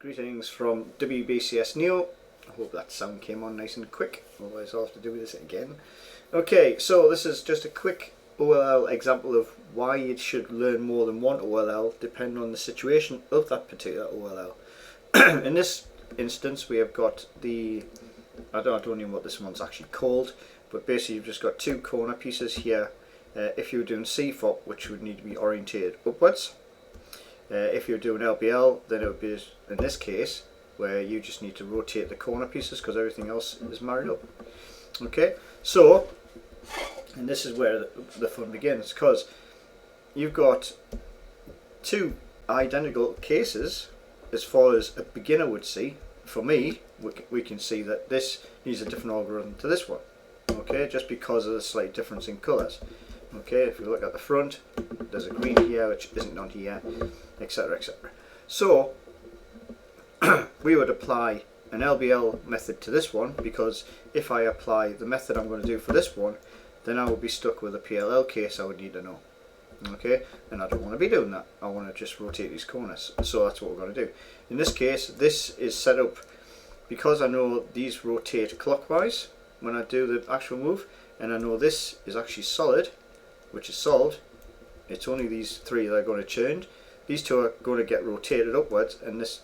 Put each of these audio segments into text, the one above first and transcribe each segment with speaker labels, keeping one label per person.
Speaker 1: Greetings from WBCS Neo. I hope that sound came on nice and quick, otherwise I'll have to do this again. Okay, so this is just a quick OLL example of why you should learn more than one OLL depending on the situation of that particular OLL. In this instance we have got the, I don't know what this one's actually called, but basically you've just got two corner pieces here. If you were doing CFOP, which would need to be orientated upwards. If you're doing LBL, then it would be in this case where you just need to rotate the corner pieces because everything else is married up. Okay, so, and this is where the fun begins, because you've got two identical cases as far as a beginner would see. For me, we can see that this needs a different algorithm to this one. Okay, just because of the slight difference in colours. Okay, if you look at the front, there's a green here which isn't on here, etc, etc. So we would apply an LBL method to this one, because if I apply the method I'm going to do for this one, then I would be stuck with a PLL case I would need to know. Okay, and I don't want to be doing that. I want to just rotate these corners. So that's what we're going to do. In this case, this is set up because I know these rotate clockwise when I do the actual move, and I know this is actually solid, which is solved. It's only these three that are going to change. These two are going to get rotated upwards, and this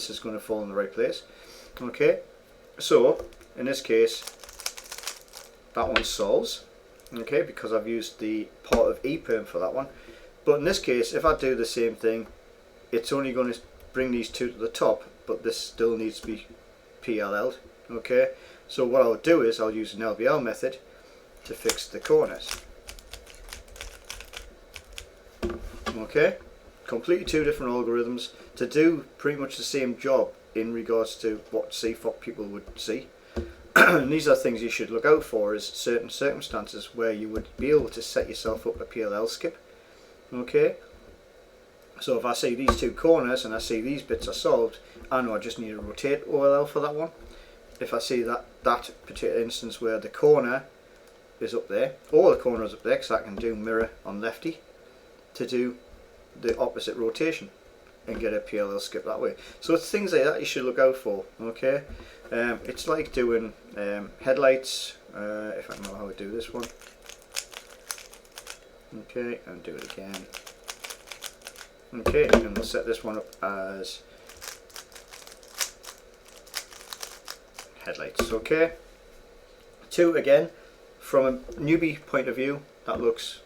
Speaker 1: is going to fall in the right place. Okay, so in this case that one solves, okay, because I've used the part of EPerm for that one. But in this case, if I do the same thing, it's only going to bring these two to the top, but this still needs to be PLL'd. Okay, so what I'll do is I'll use an LBL method to fix the corners. Okay, completely two different algorithms to do pretty much the same job in regards to what CFOP people would see. And these are things you should look out for, is certain circumstances where you would be able to set yourself up a PLL skip. Okay, so if I see these two corners and I see these bits are solved, I know I just need to rotate OLL for that one. If I see that particular instance where the corner is up there, or the corner is up there, because I can do mirror on lefty to do the opposite rotation and get a PLL skip that way. So it's things like that you should look out for. Okay, it's like doing headlights, if I know how to do this one. Okay, and do it again. Okay, and we'll set this one up as headlights. Okay, two, again, from a newbie point of view, that looks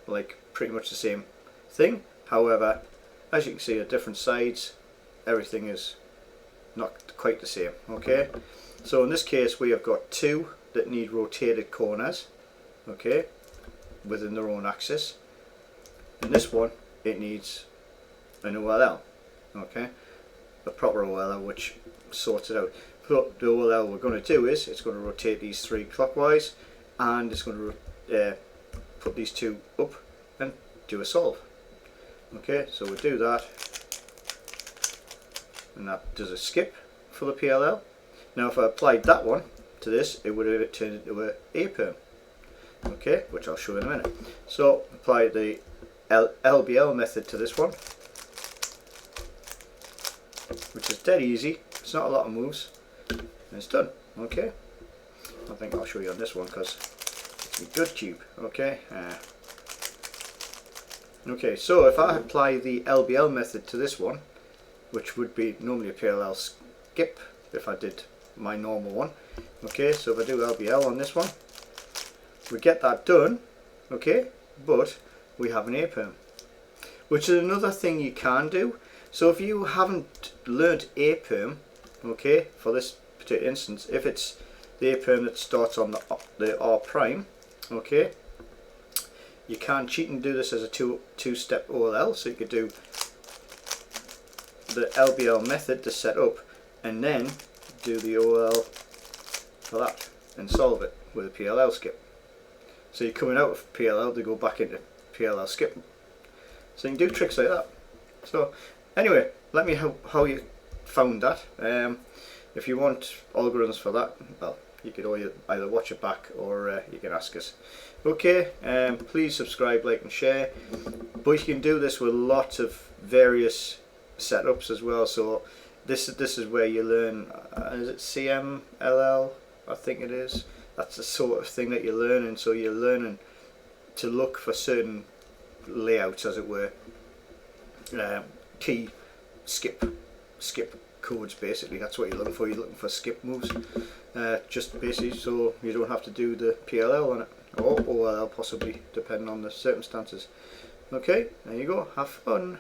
Speaker 1: like pretty much the same thing. However, as you can see at different sides, everything is not quite the same. Okay, so in this case we have got two that need rotated corners, okay, within their own axis. In this one it needs an OLL, okay, a proper OLL which sorts it out. But the OLL we're going to do is it's going to rotate these three clockwise, and it's going to put these two up and do a solve. Okay, so we'll do that, and that does a skip for the PLL. Now if I applied that one to this, it would have turned into a EPerm, okay, which I'll show you in a minute. So apply the LBL method to this one, which is dead easy. It's not a lot of moves, and it's done. Okay, I think I'll show you on this one because it's a good tube. Okay. Okay, so if I apply the LBL method to this one, which would be normally a PLL skip if I did my normal one. Okay, so if I do LBL on this one, we get that done, okay, but we have an EPerm, which is another thing you can do. So if you haven't learnt EPerm, okay, for this particular instance, if it's the EPerm that starts on the R prime, okay, you can cheat and do this as a two-step OLL. So you could do the LBL method to set up, and then do the OLL for that and solve it with a PLL skip. So you're coming out of PLL to go back into PLL skip. So you can do tricks like that. So anyway, let me know how you found that. If you want algorithms for that, well, you could either watch it back or you can ask us. Okay, please subscribe, like and share. But you can do this with lots of various setups as well. So this is where you learn. Is it CMLL? I think it is. That's the sort of thing that you're learning. So you're learning to look for certain layouts, as it were. Key skip codes, basically. That's what you're looking for. You're looking for skip moves, just basically so you don't have to do the PLL on it, or OLL possibly, depending on the circumstances. Okay, there you go. Have fun.